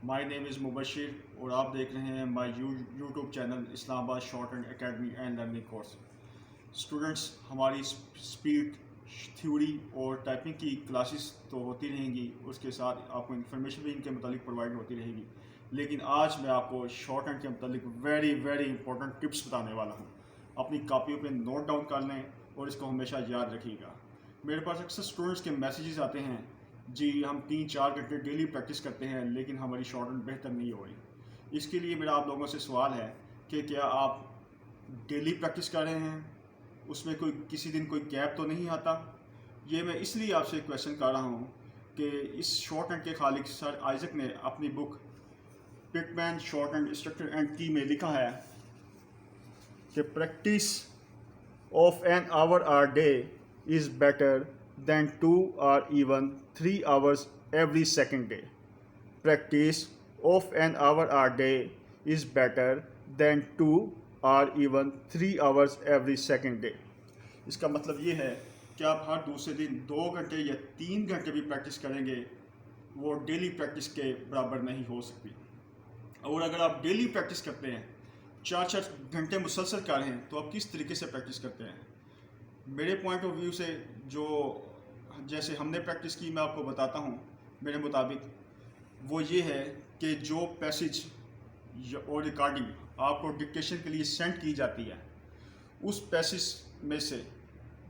My name is Mubashir और आप देख रहे हैं my YouTube channel Islamabad short and academy and learning course. Students, हमारी स्पीड, थ्योरी और टाइपिंग की क्लासेस तो होती रहेंगी, उसके साथ आपको इन्फॉर्मेशन भी इनके मुतालिक प्रोवाइड होती रहेगी। लेकिन आज मैं आपको शॉर्ट हैंड के मुतालिक वेरी वेरी इंपॉर्टेंट टिप्स बताने वाला हूँ। अपनी कापियों पे नोट डाउन कर लें और इसको हमेशा याद रखिएगा। मेरे पास अक्सर स्टूडेंट्स के मैसेजेस आते हैं, जी हम 3-4 घंटे डेली प्रैक्टिस करते हैं लेकिन हमारी शॉर्ट हैंड बेहतर नहीं हो रही। इसके लिए मेरा आप लोगों से सवाल है कि क्या आप डेली प्रैक्टिस कर रहे हैं, उसमें कोई किसी दिन कोई गैप तो नहीं आता। ये मैं इसलिए आपसे क्वेश्चन कर रहा हूँ कि इस शॉर्ट हैंड के खालिक सर आइजक ने अपनी book Pitman short hand structure and की में लिखा है कि practice of an hour or day is better than 2 or even 3 hours every second day. Practice of an hour a day is better than 2 or even 3 hours every second day. इसका मतलब ये है कि आप हर दूसरे दिन 2 घंटे या 3 घंटे भी प्रैक्टिस करेंगे, वो डेली प्रैक्टिस के बराबर नहीं हो सकती। और अगर आप डेली प्रैक्टिस करते हैं, 4-4 घंटे मुसलसल कर रहे हैं, तो आप किस तरीके से प्रैक्टिस करते हैं। मेरे पॉइंट ऑफ व्यू से जो जैसे हमने प्रैक्टिस की, मैं आपको बताता हूँ। मेरे मुताबिक वो ये है कि जो पैसेज और रिकॉर्डिंग आपको डिक्टेशन के लिए सेंड की जाती है, उस पैसेज में से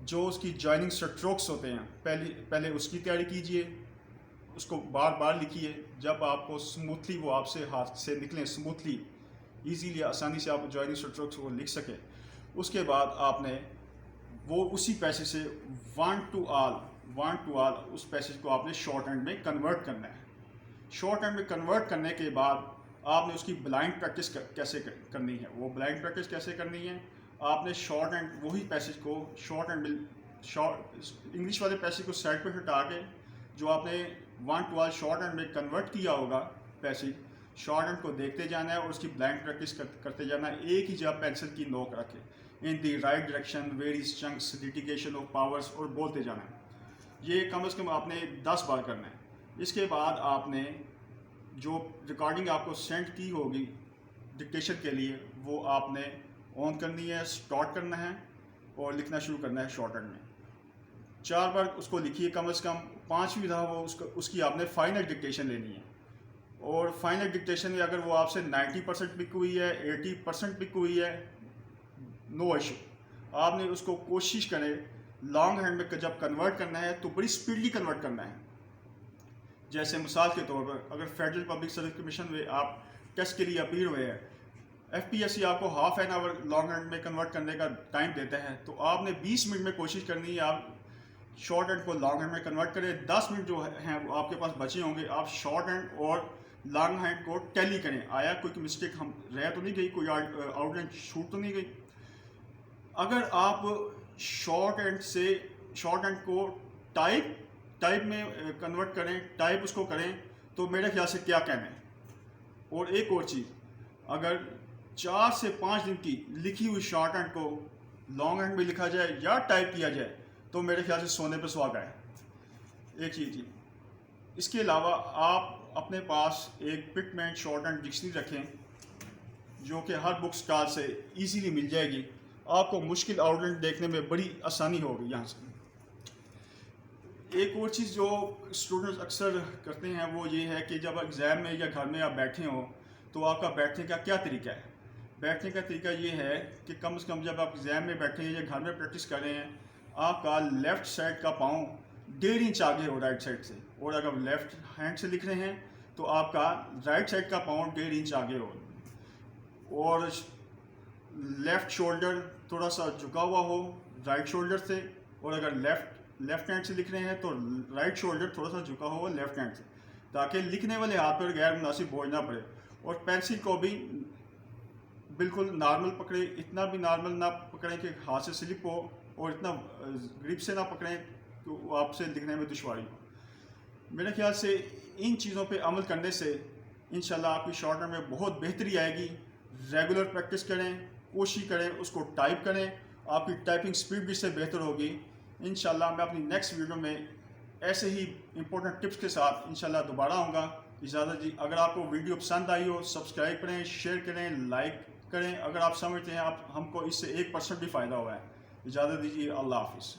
जो उसकी जॉइनिंग स्ट्रोक्स होते हैं, पहले उसकी तैयारी कीजिए, उसको बार बार लिखिए। जब आपको स्मूथली वो आपसे हाथ से निकलें, स्मूथली ईजीली आसानी से आप जॉइनिंग स्ट्रोक्स को लिख सकें, उसके बाद आपने वो उसी पैसेज से वन टू ऑल उस पैसेज को आपने शॉर्ट हैंड में कन्वर्ट करना है। शॉर्ट हैंड में कन्वर्ट करने के बाद आपने उसकी ब्लाइंड प्रैक्टिस कैसे करनी है। वो ब्लाइंड प्रैक्टिस कैसे करनी है, आपने शॉर्ट हैंड वही पैसेज को शॉर्ट हैंड में इंग्लिश वाले पैसेज को साइड पर हटा के जो आपने one two all short hand में कन्वर्ट किया होगा पैसेज, शॉर्ट हैंड को देखते जाना है और उसकी ब्लाइंड प्रैक्टिस करते जाना है। एक ही जगह पेंसिल की नोक रखें, in the right direction, various chunks, litigation of powers, और बोलते जाना है। ये कम से कम आपने 10 बार करना है। इसके बाद आपने जो रिकॉर्डिंग आपको सेंड की होगी डिक्टेशन के लिए, वो आपने ऑन करनी है, स्टार्ट करना है और लिखना शुरू करना है शॉर्ट हैंड में। 4 बार उसको लिखिए कम से कम। 5वीं दफ़ा वो उसकी आपने फाइनल डिक्टेशन लेनी है। और फाइनल डिक्टेशन में अगर वो आपसे 90% पिक हुई है, 80% पिक हुई है, नो इशू। आपने उसको कोशिश करें लॉन्ग हैंड में जब कन्वर्ट करना है तो बड़ी स्पीडली कन्वर्ट करना है। जैसे मिसाल के तौर पर अगर फेडरल पब्लिक सर्विस कमीशन में आप टेस्ट के लिए अपीयर हुए हैं, एफपीएससी आपको half an hour long hand में कन्वर्ट करने का टाइम देता है, तो आपने 20 मिनट में कोशिश करनी है आप शॉर्ट हैंड को लॉन्ग हैंड में कन्वर्ट करें। 10 मिनट जो हैं वो आपके पास बचे होंगे, आप शॉर्ट हैंड और लॉन्ग हैंड को टैली करें। आया कोई मिस्टेक हम रह तो नहीं गई, कोई आउटलाइन छूट तो नहीं गई। अगर आप शॉर्ट हैंड को टाइप में कन्वर्ट करें, टाइप उसको करें, तो मेरे ख्याल से क्या कहना है। और एक और चीज़, अगर 4 से 5 दिन की लिखी हुई शॉर्ट हैंड को लॉन्ग हैंड में लिखा जाए या टाइप किया जाए, तो मेरे ख्याल से सोने पे सुहागा है। एक चीज़। इसके अलावा आप अपने पास एक पिटमैन शॉर्ट हैंड डिक्शनरी रखें जो कि हर बुक स्टॉल से इजीली मिल जाएगी। आपको मुश्किल आउटलाइन देखने में बड़ी आसानी होगी यहाँ से। एक और चीज़ जो स्टूडेंट्स अक्सर करते हैं वो ये है कि जब एग्ज़ाम में या घर में आप बैठे हो, तो आपका बैठने का क्या तरीका है। बैठने का तरीका ये है कि कम से कम जब आप एग्ज़ाम में बैठे हैं या घर में प्रैक्टिस कर रहे हैं, आपका लेफ़्ट साइड का पाँव 1.5 इंच आगे हो राइट साइड से। और अगर लेफ़्ट हैंड से लिख रहे हैं तो आपका राइट साइड का पाँव 1.5 इंच आगे हो। और लेफ़्ट शोल्डर थोड़ा सा झुका हुआ हो राइट शोल्डर से। और अगर लेफ़्ट हैंड से लिख रहे हैं तो राइट शोल्डर थोड़ा सा झुका हुआ लेफ़्ट हैंड से, ताकि लिखने वाले हाथ पर गैर मुनासिब बोझ ना पड़े। और पेंसिल को भी बिल्कुल नॉर्मल पकड़े, इतना भी नॉर्मल ना पकड़ें कि हाथ से स्लिप हो, और इतना ग्रिप से ना पकड़ें तो आपसे लिखने में दुश्वारी हो। मेरे ख्याल से इन चीज़ों पे अमल करने से इंशाल्लाह आपकी शॉर्ट हैंड में बहुत बेहतरी आएगी। रेगुलर प्रैक्टिस करें, कोशिश करें उसको टाइप करें, आपकी टाइपिंग स्पीड भी इससे बेहतर होगी। इंशाल्लाह मैं अपनी नेक्स्ट वीडियो में ऐसे ही इंपॉर्टेंट टिप्स के साथ इंशाल्लाह दोबारा आऊँगा। इजाज़त जी। अगर आपको वीडियो पसंद आई हो सब्सक्राइब करें, शेयर करें, लाइक करें। अगर आप समझते हैं आप हमको इससे 1% भी फ़ायदा हुआ है। इजाज़त दीजिए। अल्लाह हाफ़िज़।